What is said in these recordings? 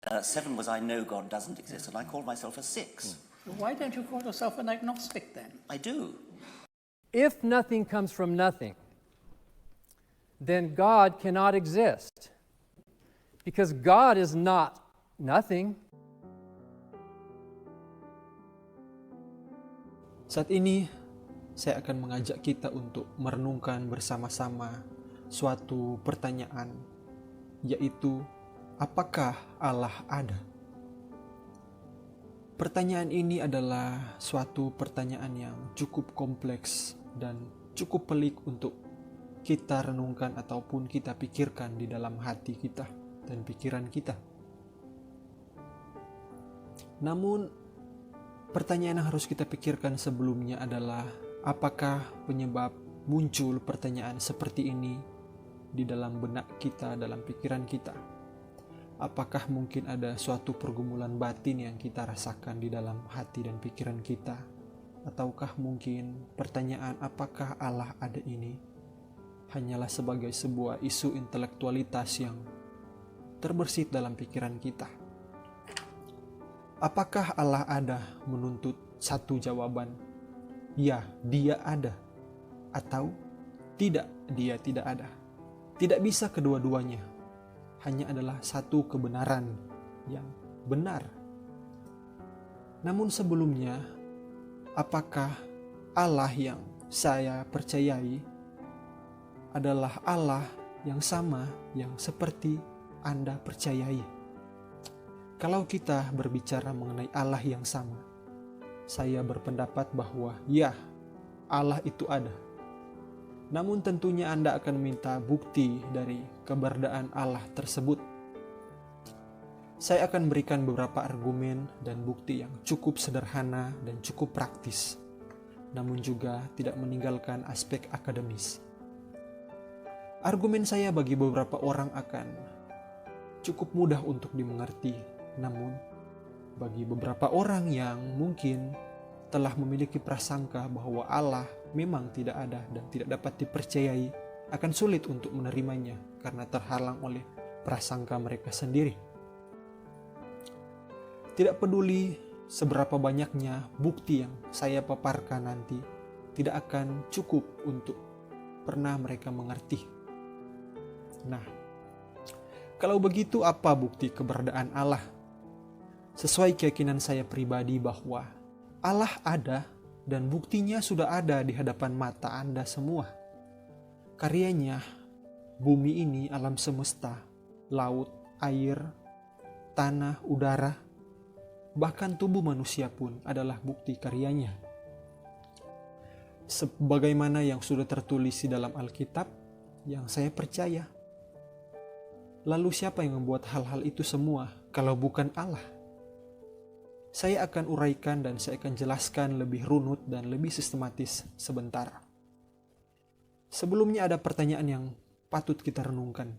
7 was I know God doesn't exist, and I call myself a 6. Why don't you call yourself an agnostic then? I do. If nothing comes from nothing, then God cannot exist. Because God is not nothing. Saat ini, saya akan mengajak kita untuk merenungkan bersama-sama suatu pertanyaan, yaitu, apakah Allah ada? Pertanyaan ini adalah suatu pertanyaan yang cukup kompleks dan cukup pelik untuk kita renungkan ataupun kita pikirkan di dalam hati kita dan pikiran kita. Namun, pertanyaan yang harus kita pikirkan sebelumnya adalah, apakah penyebab muncul pertanyaan seperti ini di dalam benak kita, dalam pikiran kita? Apakah mungkin ada suatu pergumulan batin yang kita rasakan di dalam hati dan pikiran kita? Ataukah mungkin pertanyaan apakah Allah ada ini hanyalah sebagai sebuah isu intelektualitas yang terbersit dalam pikiran kita? Apakah Allah ada menuntut satu jawaban, ya, dia ada, atau tidak, dia tidak ada? Tidak bisa kedua-duanya. Hanya adalah satu kebenaran yang benar. Namun sebelumnya, apakah Allah yang saya percayai adalah Allah yang sama yang seperti Anda percayai? Kalau kita berbicara mengenai Allah yang sama, saya berpendapat bahwa ya, Allah itu ada. Namun tentunya Anda akan minta bukti dari keberadaan Allah tersebut. Saya akan berikan beberapa argumen dan bukti yang cukup sederhana dan cukup praktis, namun juga tidak meninggalkan aspek akademis. Argumen saya bagi beberapa orang akan cukup mudah untuk dimengerti, namun bagi beberapa orang yang mungkin telah memiliki prasangka bahwa Allah memang tidak ada dan tidak dapat dipercayai, akan sulit untuk menerimanya karena terhalang oleh prasangka mereka sendiri. Tidak peduli seberapa banyaknya bukti yang saya paparkan nanti, tidak akan cukup untuk pernah mereka mengerti. Nah, kalau begitu apa bukti keberadaan Allah? Sesuai keyakinan saya pribadi bahwa Allah ada dan buktinya sudah ada di hadapan mata Anda semua. Karyanya, bumi ini, alam semesta, laut, air, tanah, udara, bahkan tubuh manusia pun adalah bukti karyanya. Sebagaimana yang sudah tertulis di dalam Alkitab, yang saya percaya. Lalu siapa yang membuat hal-hal itu semua kalau bukan Allah? Saya akan uraikan dan saya akan jelaskan lebih runut dan lebih sistematis sebentar. Sebelumnya ada pertanyaan yang patut kita renungkan.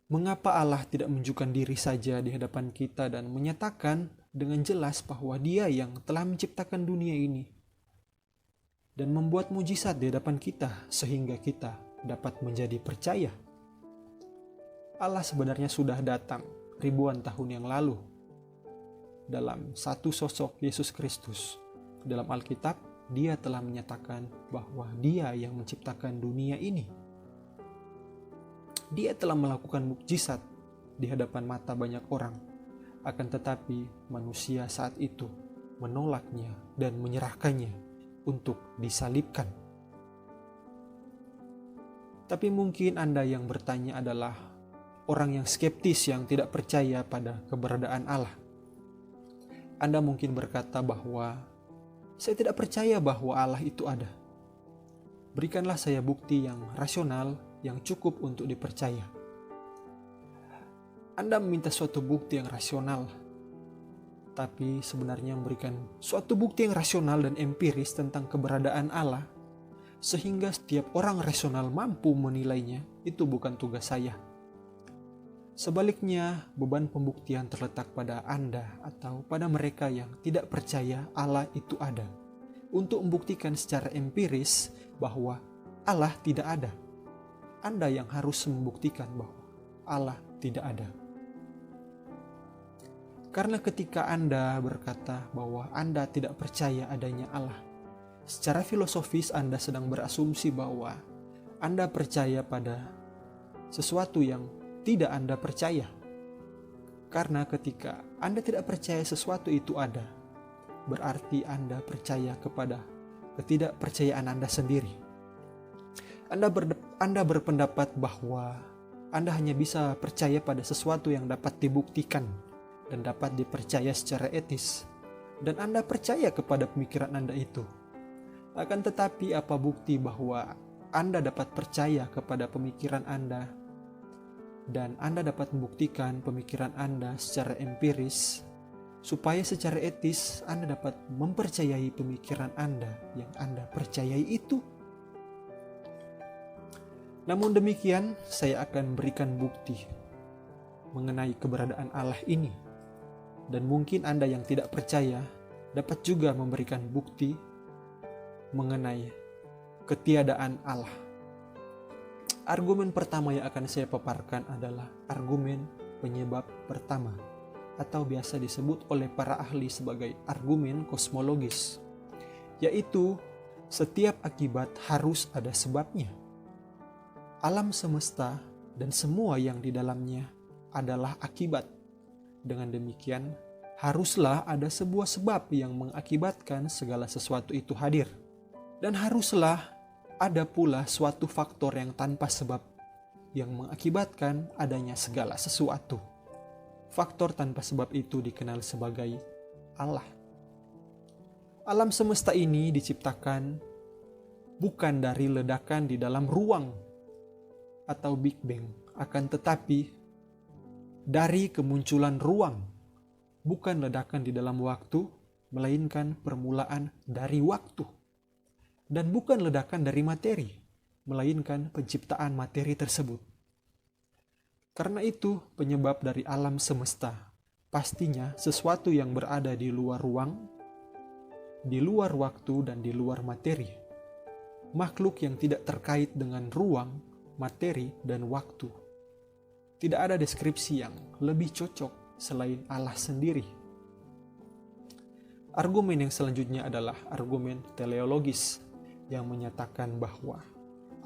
Mengapa Allah tidak menunjukkan diri saja di hadapan kita dan menyatakan dengan jelas bahwa Dia yang telah menciptakan dunia ini dan membuat mujizat di hadapan kita sehingga kita dapat menjadi percaya? Allah sebenarnya sudah datang ribuan tahun yang lalu dalam satu sosok Yesus Kristus. Dalam Alkitab, Dia telah menyatakan bahwa Dia yang menciptakan dunia ini. Dia telah melakukan mukjizat di hadapan mata banyak orang. Akan tetapi manusia saat itu menolaknya dan menyerahkannya untuk disalibkan. Tapi mungkin Anda yang bertanya adalah orang yang skeptis yang tidak percaya pada keberadaan Allah. Anda mungkin berkata bahwa saya tidak percaya bahwa Allah itu ada. Berikanlah saya bukti yang rasional yang cukup untuk dipercaya. Anda meminta suatu bukti yang rasional, tapi sebenarnya memberikan suatu bukti yang rasional dan empiris tentang keberadaan Allah, sehingga setiap orang rasional mampu menilainya, itu bukan tugas saya. Sebaliknya, beban pembuktian terletak pada Anda atau pada mereka yang tidak percaya Allah itu ada, untuk membuktikan secara empiris bahwa Allah tidak ada. Anda yang harus membuktikan bahwa Allah tidak ada. Karena ketika Anda berkata bahwa Anda tidak percaya adanya Allah, secara filosofis Anda sedang berasumsi bahwa Anda percaya pada sesuatu yang tidak Anda percaya. Karena ketika Anda tidak percaya sesuatu itu ada, berarti Anda percaya kepada ketidakpercayaan Anda sendiri. Anda berpendapat bahwa Anda hanya bisa percaya pada sesuatu yang dapat dibuktikan dan dapat dipercaya secara etis, dan Anda percaya kepada pemikiran Anda itu. Akan tetapi, apa bukti bahwa Anda dapat percaya kepada pemikiran Anda dan Anda dapat membuktikan pemikiran Anda secara empiris, supaya secara etis Anda dapat mempercayai pemikiran Anda yang Anda percayai itu? Namun demikian, saya akan berikan bukti mengenai keberadaan Allah ini. Dan mungkin Anda yang tidak percaya dapat juga memberikan bukti mengenai ketiadaan Allah. Argumen pertama yang akan saya paparkan adalah argumen penyebab pertama, atau biasa disebut oleh para ahli sebagai argumen kosmologis, yaitu setiap akibat harus ada sebabnya. Alam semesta dan semua yang di dalamnya adalah akibat. Dengan demikian, haruslah ada sebuah sebab yang mengakibatkan segala sesuatu itu hadir. Dan haruslah ada pula suatu faktor yang tanpa sebab yang mengakibatkan adanya segala sesuatu. Faktor tanpa sebab itu dikenal sebagai Allah. Alam semesta ini diciptakan bukan dari ledakan di dalam ruang atau Big Bang, akan tetapi dari kemunculan ruang, bukan ledakan di dalam waktu, melainkan permulaan dari waktu. Dan bukan ledakan dari materi, melainkan penciptaan materi tersebut. Karena itu, penyebab dari alam semesta, pastinya sesuatu yang berada di luar ruang, di luar waktu, dan di luar materi. Makhluk yang tidak terkait dengan ruang, materi, dan waktu. Tidak ada deskripsi yang lebih cocok selain Allah sendiri. Argumen yang selanjutnya adalah argumen teleologis yang menyatakan bahwa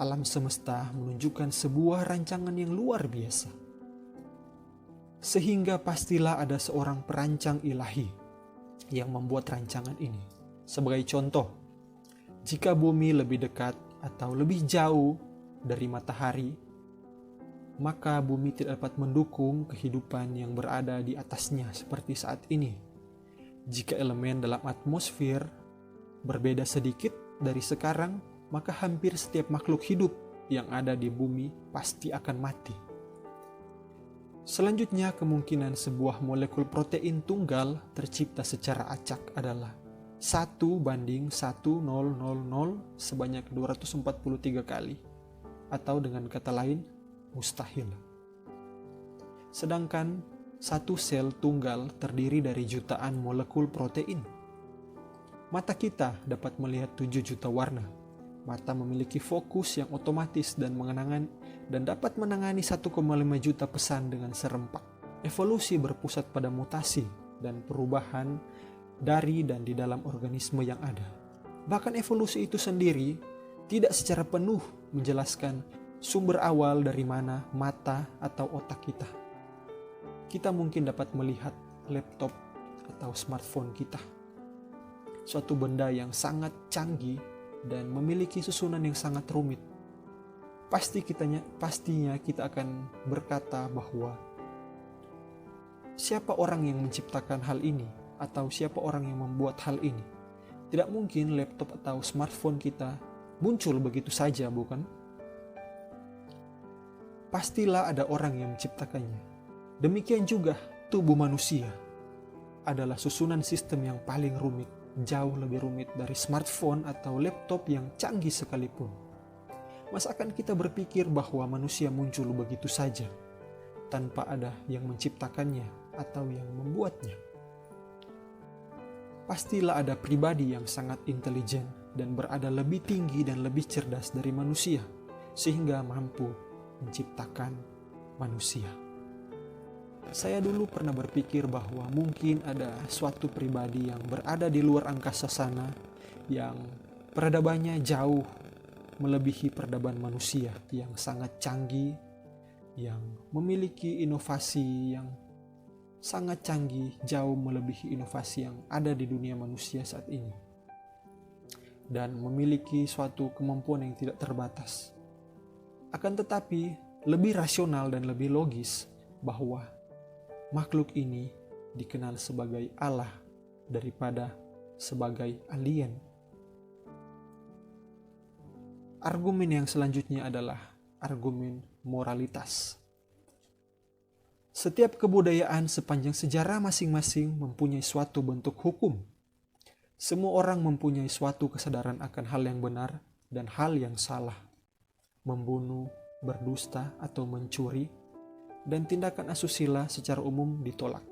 alam semesta menunjukkan sebuah rancangan yang luar biasa. Sehingga pastilah ada seorang perancang ilahi yang membuat rancangan ini. Sebagai contoh, jika bumi lebih dekat atau lebih jauh dari matahari, maka bumi tidak dapat mendukung kehidupan yang berada di atasnya seperti saat ini. Jika elemen dalam atmosfer berbeda sedikit dari sekarang, maka hampir setiap makhluk hidup yang ada di bumi pasti akan mati. Selanjutnya, kemungkinan sebuah molekul protein tunggal tercipta secara acak adalah 1:1000 sebanyak 243 kali. Atau dengan kata lain, mustahil. Sedangkan satu sel tunggal terdiri dari jutaan molekul protein. Mata kita dapat melihat 7 juta warna. Mata memiliki fokus yang otomatis dan dapat menangani 1,5 juta pesan dengan serempak. Evolusi berpusat pada mutasi dan perubahan dari dan di dalam organisme yang ada. Bahkan evolusi itu sendiri tidak secara penuh menjelaskan sumber awal dari mana mata atau otak kita. Kita mungkin dapat melihat laptop atau smartphone kita. Suatu benda yang sangat canggih dan memiliki susunan yang sangat rumit. Pastinya kita akan berkata bahwa siapa orang yang menciptakan hal ini atau siapa orang yang membuat hal ini. Tidak mungkin laptop atau smartphone kita muncul begitu saja, bukan? Pastilah ada orang yang menciptakannya. Demikian juga tubuh manusia adalah susunan sistem yang paling rumit, jauh lebih rumit dari smartphone atau laptop yang canggih sekalipun. Masakan kita berpikir bahwa manusia muncul begitu saja, tanpa ada yang menciptakannya atau yang membuatnya? Pastilah ada pribadi yang sangat intelijen dan berada lebih tinggi dan lebih cerdas dari manusia, sehingga mampu menciptakan manusia. Saya dulu pernah berpikir bahwa mungkin ada suatu pribadi yang berada di luar angkasa sana yang peradabannya jauh melebihi peradaban manusia, yang sangat canggih, yang memiliki inovasi yang sangat canggih, jauh melebihi inovasi yang ada di dunia manusia saat ini, dan memiliki suatu kemampuan yang tidak terbatas. Akan tetapi, lebih rasional dan lebih logis bahwa makhluk ini dikenal sebagai Allah daripada sebagai alien. Argumen yang selanjutnya adalah argumen moralitas. Setiap kebudayaan sepanjang sejarah masing-masing mempunyai suatu bentuk hukum. Semua orang mempunyai suatu kesadaran akan hal yang benar dan hal yang salah. Membunuh, berdusta, atau mencuri, dan tindakan asusila secara umum ditolak.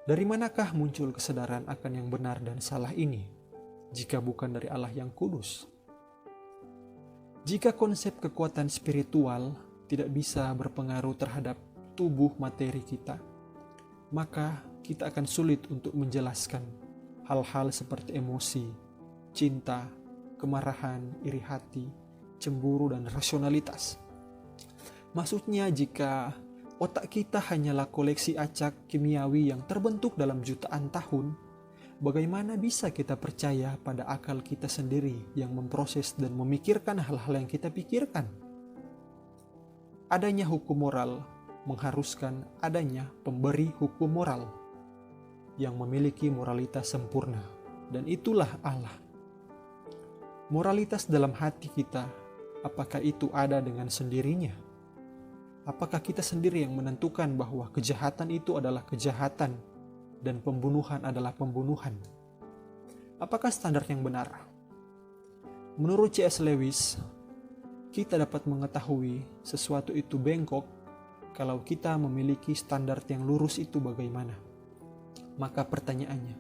Dari manakah muncul kesadaran akan yang benar dan salah ini, jika bukan dari Allah yang kudus? Jika konsep kekuatan spiritual tidak bisa berpengaruh terhadap tubuh materi kita, maka kita akan sulit untuk menjelaskan hal-hal seperti emosi, cinta, kemarahan, iri hati, cemburu, dan rasionalitas. Maksudnya, jika otak kita hanyalah koleksi acak kimiawi yang terbentuk dalam jutaan tahun, bagaimana bisa kita percaya pada akal kita sendiri yang memproses dan memikirkan hal-hal yang kita pikirkan? Adanya hukum moral mengharuskan adanya pemberi hukum moral yang memiliki moralitas sempurna, dan itulah Allah. Moralitas dalam hati kita, apakah itu ada dengan sendirinya? Apakah kita sendiri yang menentukan bahwa kejahatan itu adalah kejahatan dan pembunuhan adalah pembunuhan? Apakah standar yang benar? Menurut C.S. Lewis, kita dapat mengetahui sesuatu itu bengkok kalau kita memiliki standar yang lurus itu bagaimana. Maka pertanyaannya,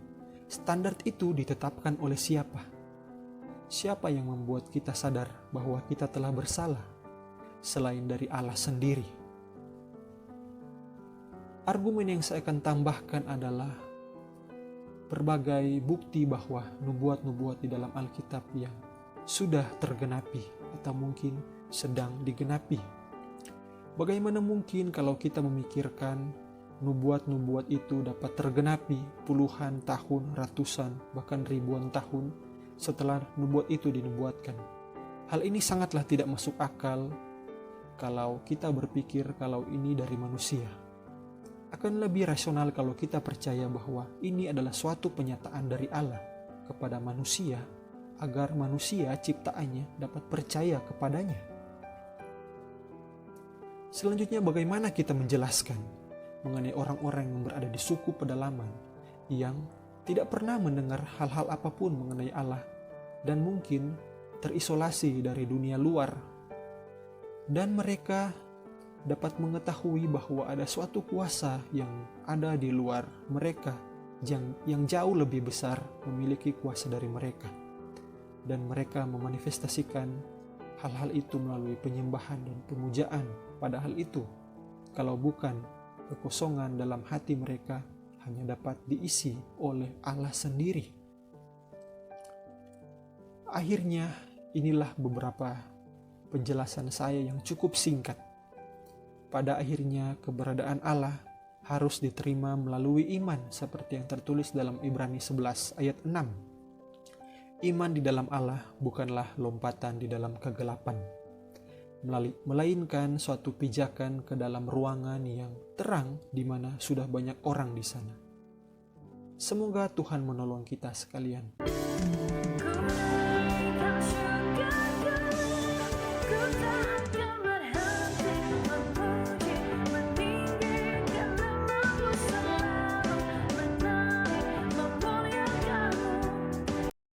standar itu ditetapkan oleh siapa? Siapa yang membuat kita sadar bahwa kita telah bersalah selain dari Allah sendiri? Argumen yang saya akan tambahkan adalah berbagai bukti bahwa nubuat-nubuat di dalam Alkitab yang sudah tergenapi atau mungkin sedang digenapi. Bagaimana mungkin kalau kita memikirkan nubuat-nubuat itu dapat tergenapi puluhan tahun, ratusan, bahkan ribuan tahun setelah nubuat itu dinubuatkan? Hal ini sangatlah tidak masuk akal kalau kita berpikir kalau ini dari manusia. Akan lebih rasional kalau kita percaya bahwa ini adalah suatu penyataan dari Allah kepada manusia agar manusia ciptaannya dapat percaya kepadanya. Selanjutnya, bagaimana kita menjelaskan mengenai orang-orang yang berada di suku pedalaman yang tidak pernah mendengar hal-hal apapun mengenai Allah dan mungkin terisolasi dari dunia luar, dan mereka dapat mengetahui bahwa ada suatu kuasa yang ada di luar mereka yang jauh lebih besar, memiliki kuasa dari mereka, dan mereka memanifestasikan hal-hal itu melalui penyembahan dan pemujaan. Padahal itu, kalau bukan kekosongan dalam hati mereka, hanya dapat diisi oleh Allah sendiri. Akhirnya, inilah beberapa penjelasan saya yang cukup singkat. Pada akhirnya, keberadaan Allah harus diterima melalui iman seperti yang tertulis dalam Ibrani 11 ayat 6. Iman di dalam Allah bukanlah lompatan di dalam kegelapan, melainkan suatu pijakan ke dalam ruangan yang terang di mana sudah banyak orang di sana. Semoga Tuhan menolong kita sekalian. Ku tak